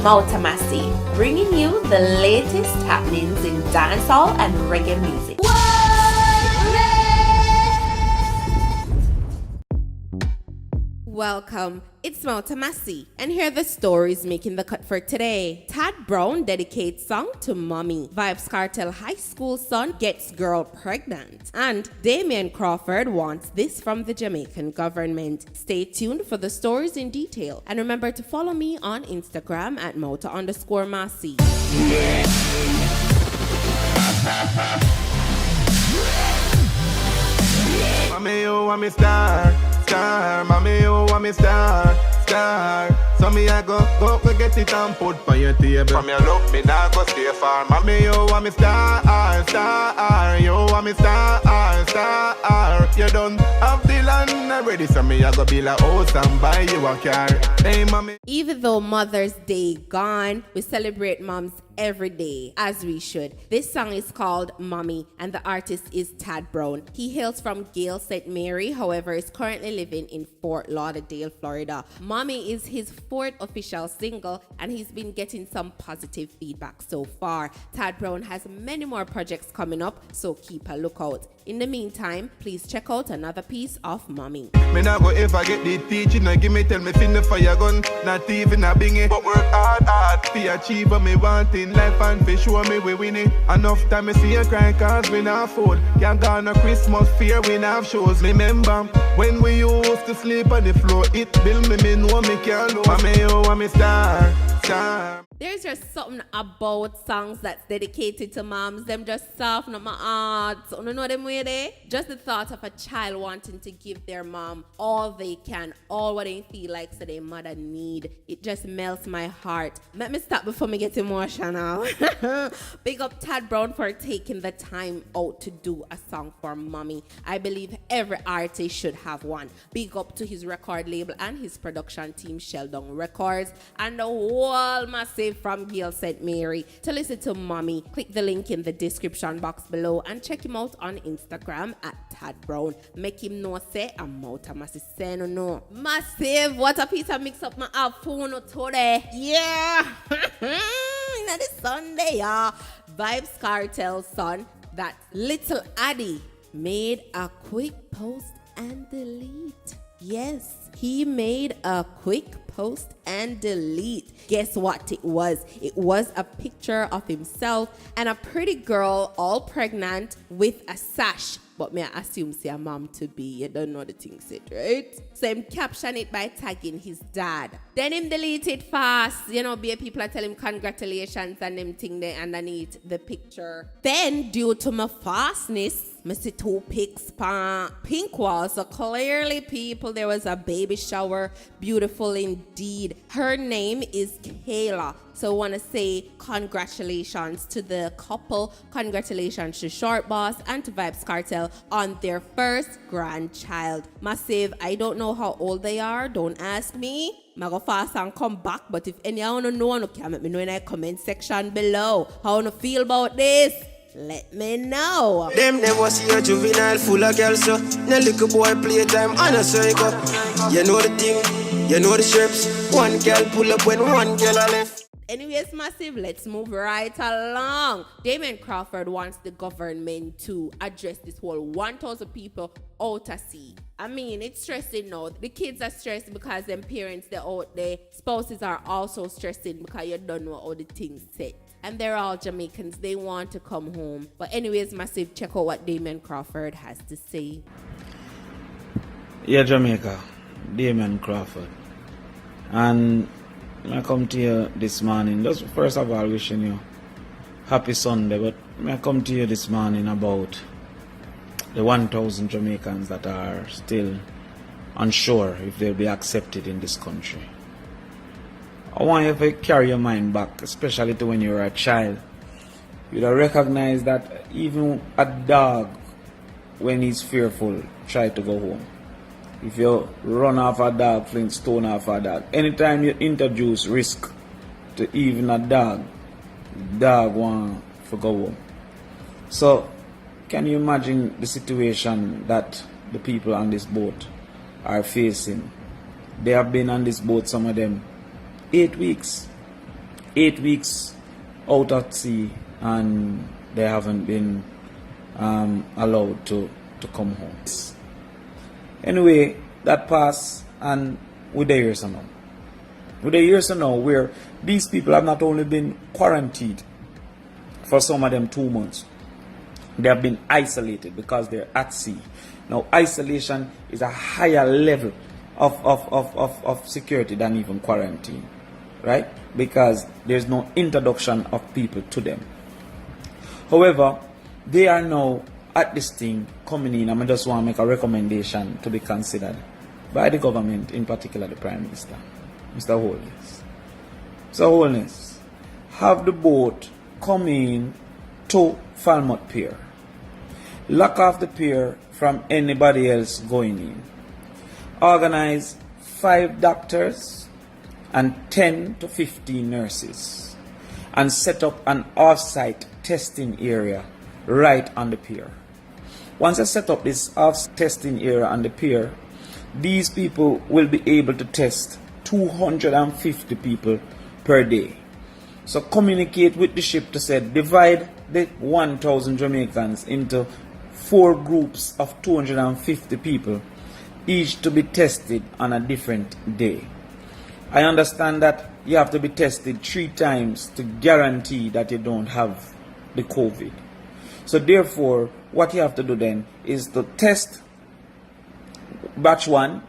Mautamasi, bringing you the latest happenings in dancehall and reggae music. Welcome, it's Mautamasi, and here are the stories making the cut for today. Tadbroun dedicates song to mommy. Vybz Kartel high school son gets girl pregnant. And Damion Crawford wants this from the Jamaican government. Stay tuned for the stories in detail. And remember to follow me on Instagram at Mauta_Masi. Mommy, you want me star. Mommy, you want me star. So me I go get it and put for your table. From your look, me nah go stay far. Mommy, you want me star. You want me star. You don't have the land already, so me I go build a house and buy you a car. Hey, mommy. Even though Mother's Day gone, we celebrate moms every day, as we should. This song is called Mommy, and the artist is Tadbroun. He hails from Gale, St. Mary, however, is currently living in Fort Lauderdale, Florida. Mommy is his fourth official single, and he's been getting some positive feedback so far. Tadbroun has many more projects coming up, so keep a lookout. In the meantime, please check out another piece of Mommy. Me nah go if I get the teaching, no give me tell me fin the fire gun, not even a bingy. But work hard, to achieve what me want in life and fi show me we winning. Enough time me see you cry cause we not food. Can't go on a Christmas fair, we not have shows. Remember, when we used to sleep on the floor, it build me know me can't lose. Mommy, you want me star. There's just something about songs that's dedicated to moms. Them just soften up my heart. So, you know them way there? Just the thought of a child wanting to give their mom all they can, all what they feel like so their mother need. It just melts my heart. Let me stop before me get emotional. Big up Tadbroun for taking the time out to do a song for mommy. I believe every artist should have one. Big up to his record label and his production team, Sheldon Records, and the whole massive from Gale, St. Mary. To listen to Mommy, click the link in the description box below and check him out on Instagram at Tadbroun. Make him know say I'm Mautamasi say no. Massive, what a piece of mix up my phone today. Yeah. Now this Sunday, Vybz Kartel's son, that little Addy, made a quick post and delete. Yes, he made a quick post and delete. Guess what it was? It was a picture of himself and a pretty girl all pregnant with a sash. But me I assume say a mom to be. You don't know the thing said, right? So him caption it by tagging his dad. Then him delete it fast. You know, be people are telling him congratulations and them thing there underneath the picture. Then due to my fastness, I see two pics pink wall. So clearly people, there was a baby shower. Beautiful indeed. Her name is Kayla. So I want to say congratulations to the couple. Congratulations to Short Boss and to Vybz Kartel on their first grandchild. Massive, I don't know how old they are. Don't ask me. I go fast and come back. But if any of you know, you can let me know in the comment section below. How you feel about this? Let me know. Them never see a juvenile full of girls, so no little boy playtime on a circle. You know the thing, you know the strips. One girl pull up when one girl a left. Anyways, Massive, let's move right along. Damion Crawford wants the government to address this whole 1,000 people out at sea. I mean, it's stressing now. The kids are stressed because them parents, they're out there. Spouses are also stressing because you don't know how the things set. And they're all Jamaicans. They want to come home. But anyways, Massive, check out what Damion Crawford has to say. Yeah, Jamaica. Damion Crawford. And I come to you this morning. Just first of all, wishing you happy Sunday. But I come to you this morning about the 1,000 Jamaicans that are still unsure if they'll be accepted in this country. I want you to carry your mind back, especially to when you were a child. You'd recognize that even a dog, when he's fearful, try to go home. If you run off a dog, fling stone off a dog, anytime you introduce risk to even a dog want to go home. So, can you imagine the situation that the people on this boat are facing? They have been on this boat, some of them, 8 weeks. 8 weeks out at sea and they haven't been allowed to come home. Anyway, that passed and we're there so now. We're there so now where these people have not only been quarantined for some of them 2 months, they have been isolated because they're at sea. Now, isolation is a higher level of security than even quarantine, right? Because there's no introduction of people to them. However, they are now at this thing coming in, and I just want to make a recommendation to be considered by the government, in particular the Prime Minister, Mr. Holness. Mr. Holness, have the boat come in to Falmouth Pier. Lock off the pier from anybody else going in. Organize 5 doctors and 10 to 15 nurses and set up an off-site testing area right on the pier. Once I set up this testing area on the pier, these people will be able to test 250 people per day. So communicate with the ship to say divide the 1,000 Jamaicans into 4 groups of 250 people, each to be tested on a different day. I understand that you have to be tested 3 times to guarantee that you don't have the COVID. So therefore, what you have to do then is to test batch 1,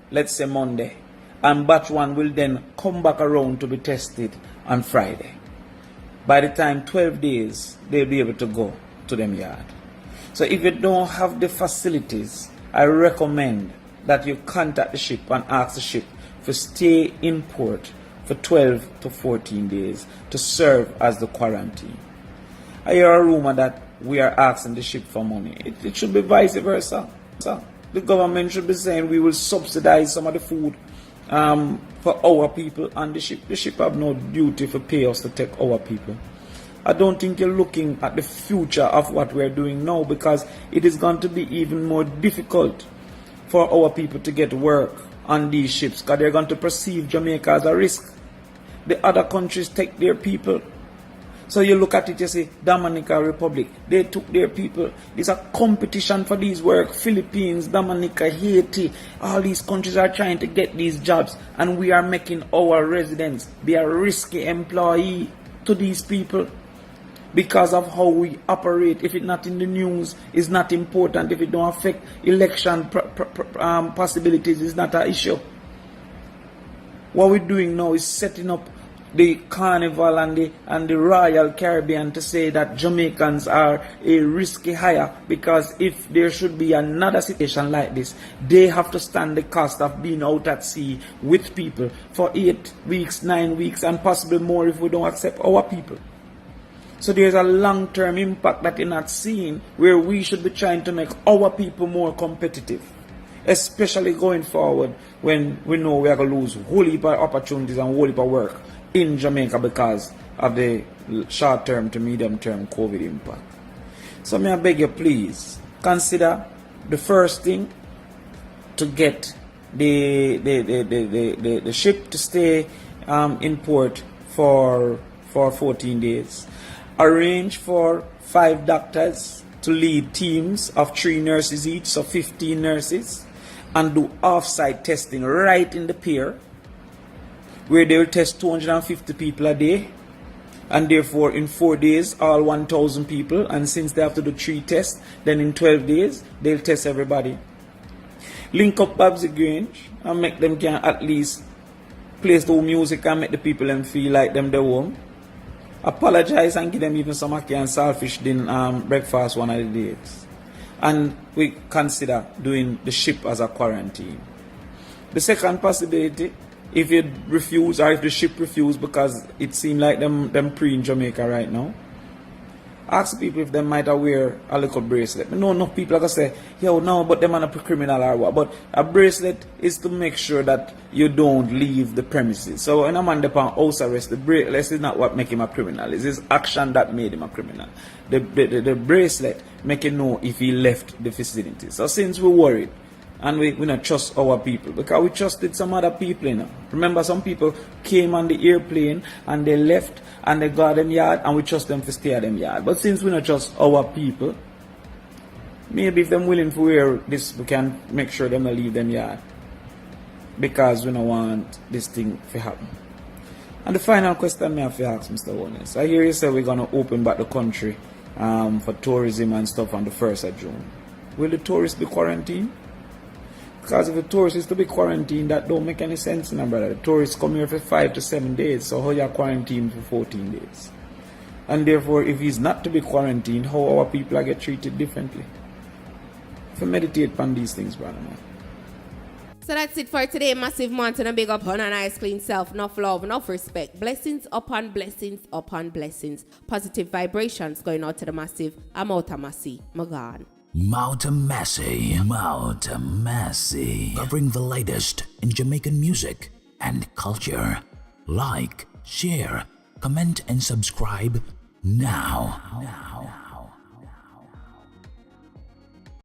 let's say Monday, and batch 1 will then come back around to be tested on Friday. By the time 12 days, they'll be able to go to them yard. So if you don't have the facilities, I recommend that you contact the ship and ask the ship to stay in port for 12 to 14 days to serve as the quarantine. I hear a rumor that we are asking the ship for money. It should be vice versa. The government should be saying we will subsidize some of the food for our people and the ship. The ship have no duty to pay us to take our people. I don't think you're looking at the future of what we're doing now, because it is going to be even more difficult for our people to get work on these ships, because they're going to perceive Jamaica as a risk. The other countries take their people. So you look at it, you say, Dominica Republic, they took their people. There's a competition for these work. Philippines, Dominica, Haiti, all these countries are trying to get these jobs, and we are making our residents be a risky employee to these people because of how we operate. If it's not in the news, it's not important. If it don't affect election possibilities, it's not an issue. What we're doing now is setting up the Carnival and the Royal Caribbean to say that Jamaicans are a risky hire, because if there should be another situation like this, they have to stand the cost of being out at sea with people for 8 weeks, 9 weeks, and possibly more if we don't accept our people. So there's a long-term impact that you're not seeing, where we should be trying to make our people more competitive, especially going forward when we know we are going to lose a whole heap of opportunities and a whole heap of work in Jamaica because of the short-term to medium-term COVID impact. So may I beg you, please consider the first thing to get the ship to stay in port for 14 days. Arrange for 5 doctors to lead teams of 3 nurses each, so 15 nurses, and do off-site testing right in the pier, where they will test 250 people a day, and therefore in 4 days all 1,000 people, and since they have to do 3 tests, then in 12 days they'll test everybody. Link up Vybz Grange and make them can at least play the music and make the people them feel like them their home. Apologize and give them even some ackee and saltfish breakfast one of the days. And we consider doing the ship as a quarantine. The second possibility, if you refuse, or if the ship refuse because it seems like them pre in Jamaica right now, ask people if they might wear a little bracelet. No, enough people are going to say, yo, no, but them are not a criminal or what. But a bracelet is to make sure that you don't leave the premises. So when a man upon house arrest, the bracelet is not what make him a criminal. It's his action that made him a criminal. The bracelet make you know if he left the vicinity. So since we're worried and we not trust our people because we trusted some other people, you know. Remember, some people came on the airplane and they left and they got them yard and we trust them to stay at them yard. But since we not trust our people, maybe if them willing to wear this, we can make sure them not leave them yard because we don't want this thing to happen. And the final question I have to ask Mr. Honest. I hear you say we're going to open back the country for tourism and stuff on the 1st of June. Will the tourists be quarantined? Because if the tourist is to be quarantined, that don't make any sense, my brother. The tourists come here for 5 to 7 days, so how you are quarantined for 14 days? And therefore, if he's not to be quarantined, how our people are get treated differently? If you meditate on these things, brother, man. So that's it for today. Massive mountain and big up on a nice clean self. Enough love, enough respect. Blessings upon blessings upon blessings. Positive vibrations going out to the massive. I'm out of Massey. Magan. Massey. Covering the latest in Jamaican music and culture. Like, share, comment and subscribe now.